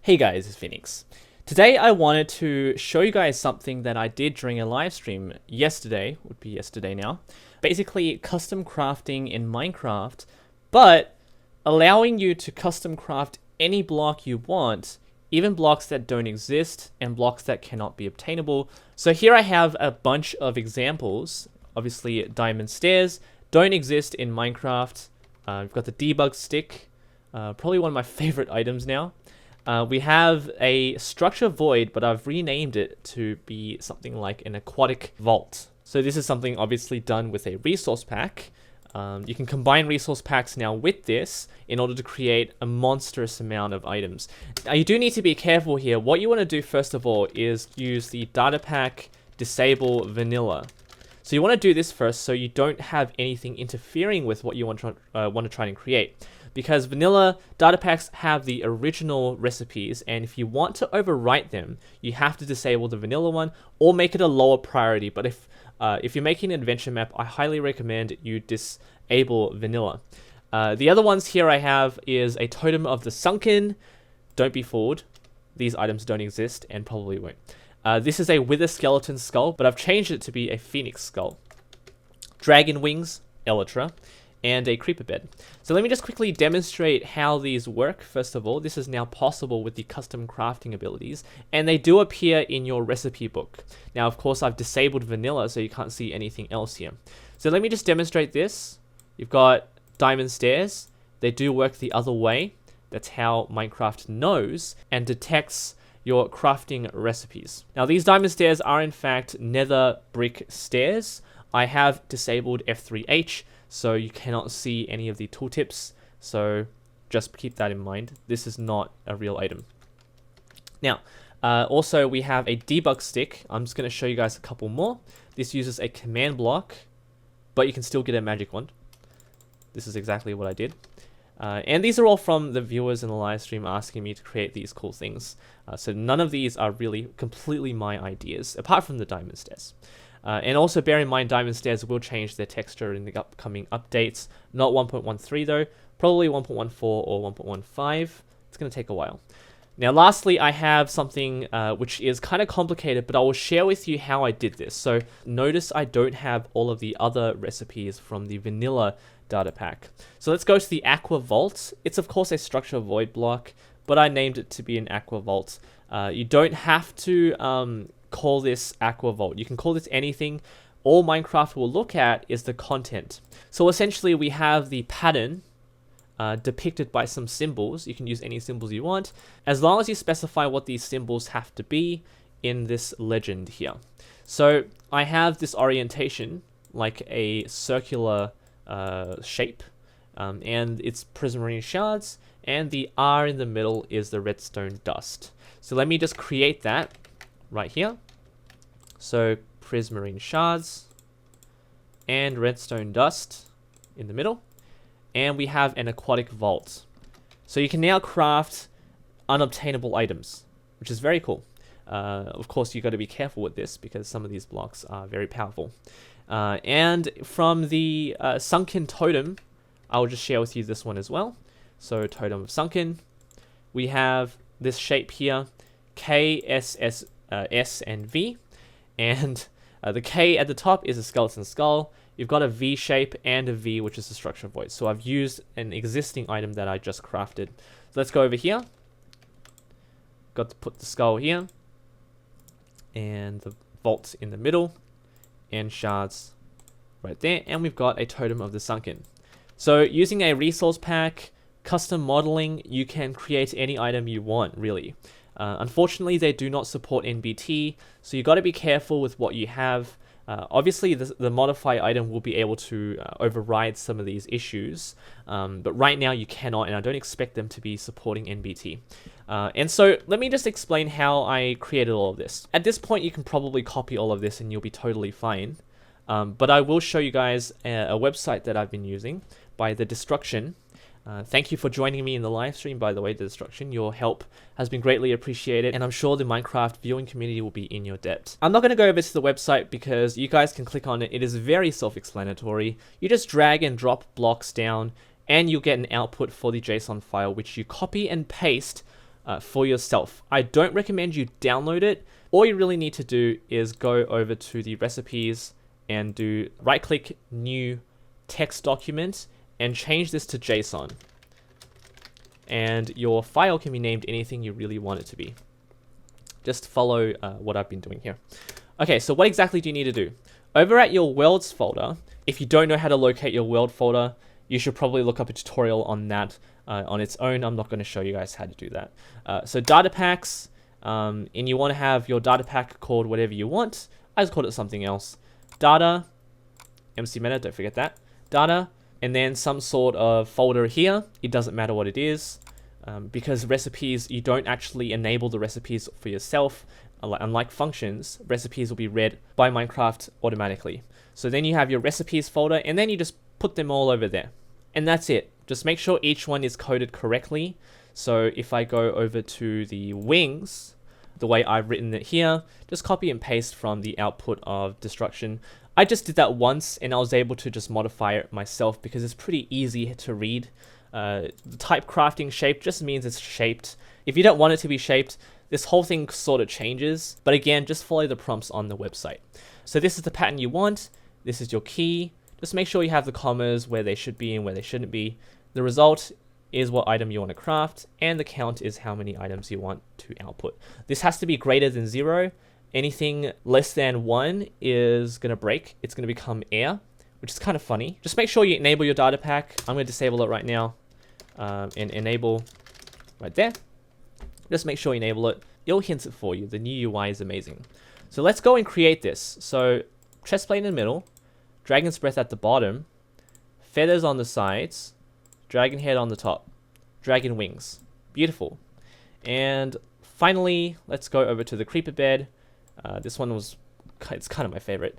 Hey guys, it's Phoenix. Today I wanted to show you guys something that I did during a live stream yesterday, would be yesterday now. Basically custom crafting in Minecraft, but allowing you to custom craft any block you want, even blocks that don't exist and blocks that cannot be obtainable. So here I have a bunch of examples. Obviously diamond stairs don't exist in Minecraft. We've got the debug stick, probably one of my favorite items now. We have a structure void, but I've renamed it to be something like an aquatic vault. So this is something obviously done with a resource pack. You can combine resource packs now with this in order to create a monstrous amount of items. Now you do need to be careful here. What you want to do first of all is use the datapack disable vanilla. So you want to do this first so you don't have anything interfering with what you want to try and create. Because vanilla data packs have the original recipes, and if you want to overwrite them, you have to disable the vanilla one or make it a lower priority. But if you're making an adventure map, I highly recommend you disable vanilla. The other ones here I have is a totem of the sunken. Don't be fooled. These items don't exist and probably won't. This is a wither skeleton skull, but I've changed it to be a phoenix skull. Dragon wings, elytra, and a creeper bed. So let me just quickly demonstrate how these work. First of all, this is now possible with the custom crafting abilities, and they do appear in your recipe book. Now, of course, I've disabled vanilla, so you can't see anything else here. So let me just demonstrate this. You've got diamond stairs. They do work the other way. That's how Minecraft knows and detects your crafting recipes. Now, these diamond stairs are in fact nether brick stairs. I have disabled F3H, so you cannot see any of the tooltips. So just keep that in mind. This is not a real item. Now, also we have a debug stick. I'm just going to show you guys a couple more. This uses a command block, but you can still get a magic wand. This is exactly what I did. And these are all from the viewers in the live stream asking me to create these cool things. So none of these are really completely my ideas, apart from the diamond stairs. And also bear in mind, diamond stairs will change their texture in the upcoming updates. Not 1.13 though, probably 1.14 or 1.15. It's going to take a while. Now lastly, I have something which is kind of complicated, but I will share with you how I did this. So notice I don't have all of the other recipes from the vanilla data pack. So let's go to the aqua vault. It's of course a structure void block, but I named it to be an aqua vault. You don't have to call this aqua vault. You can call this anything. All Minecraft will look at is the content. So essentially we have the pattern depicted by some symbols. You can use any symbols you want, as long as you specify what these symbols have to be in this legend here. So I have this orientation like a circular shape, and it's prismarine shards, and the R in the middle is the redstone dust. So let me just create that right here. So prismarine shards and redstone dust in the middle, and we have an aquatic vault. So you can now craft unobtainable items, which is very cool. Of course, you got to be careful with this because some of these blocks are very powerful. And from the sunken totem, I will just share with you this one as well. So totem of sunken, we have this shape here, K, S, S, and V, and the K at the top is a skeleton skull. You've got a V shape and a V, which is a structure void. So I've used an existing item that I just crafted. So let's go over here. Got to put the skull here, and the vault in the middle, and shards right there, and we've got a totem of the sunken. So using a resource pack, custom modeling, you can create any item you want, really. Unfortunately, they do not support NBT, so you got to be careful with what you have. Obviously, the modify item will be able to override some of these issues, but right now you cannot, and I don't expect them to be supporting NBT. And so let me just explain how I created all of this. At this point, you can probably copy all of this and you'll be totally fine. But I will show you guys a website that I've been using by The Destruction. Thank you for joining me in the live stream, by the way, The Destruction. Your help has been greatly appreciated, and I'm sure the Minecraft viewing community will be in your debt. I'm not going to go over to the website because you guys can click on it. It is very self-explanatory. You just drag and drop blocks down, and you'll get an output for the JSON file, which you copy and paste for yourself. I don't recommend you download it. All you really need to do is go over to the recipes and do right click new text document and change this to JSON. And your file can be named anything you really want it to be. Just follow what I've been doing here. Okay, so what exactly do you need to do? Over at your worlds folder, if you don't know how to locate your world folder, you should probably look up a tutorial on that on its own. I'm not going to show you guys how to do that. So data packs, and you want to have your data pack called whatever you want. I just called it something else. Data, mcmeta, don't forget that. Data, and then some sort of folder here. It doesn't matter what it is, because recipes, you don't actually enable the recipes for yourself. Unlike functions, recipes will be read by Minecraft automatically. So then you have your recipes folder, and then you just put them all over there. And that's it. Just make sure each one is coded correctly. So if I go over to the wings, the way I've written it here, just copy and paste from the output of destruction. I just did that once and I was able to just modify it myself because it's pretty easy to read. The type crafting shape just means it's shaped. If you don't want it to be shaped, this whole thing sort of changes. But again, just follow the prompts on the website. So this is the pattern you want. This is your key. Just make sure you have the commas where they should be and where they shouldn't be. The result is what item you want to craft, and the count is how many items you want to output. This has to be greater than 0. Anything less than 1 is going to break. It's going to become air, which is kind of funny. Just make sure you enable your data pack. I'm going to disable it right now and enable right there. Just make sure you enable it. It'll hint it for you. The new UI is amazing. So let's go and create this. So chest plate in the middle, dragon's breath at the bottom, feathers on the sides, dragon head on the top, dragon wings. Beautiful. And finally, let's go over to the creeper bed. This one it's kind of my favorite.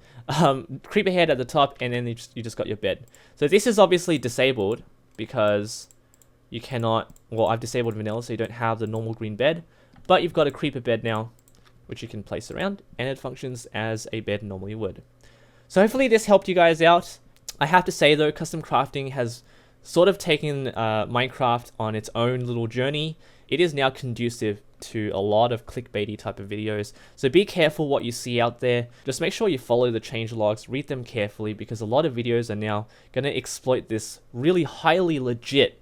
Creeper head at the top, and then you just got your bed. So this is obviously disabled because you cannot, well, I've disabled vanilla, so you don't have the normal green bed, but you've got a creeper bed now, which you can place around, and it functions as a bed normally would. So hopefully this helped you guys out. I have to say though, custom crafting has sort of taken Minecraft on its own little journey. It is now conducive to a lot of clickbaity type of videos. So be careful what you see out there. Just make sure you follow the change logs, read them carefully, because a lot of videos are now going to exploit this really highly legit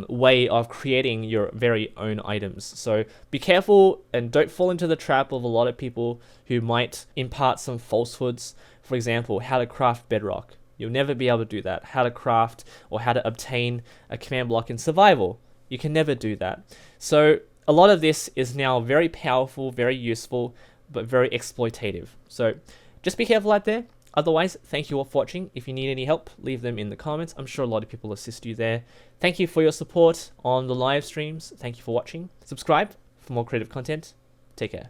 way of creating your very own items. So be careful and don't fall into the trap of a lot of people who might impart some falsehoods. For example, how to craft bedrock. You'll never be able to do that. How to craft or how to obtain a command block in survival. You can never do that. So a lot of this is now very powerful, very useful, but very exploitative. So just be careful out there. Otherwise, thank you all for watching. If you need any help, leave them in the comments. I'm sure a lot of people assist you there. Thank you for your support on the live streams. Thank you for watching. Subscribe for more creative content. Take care.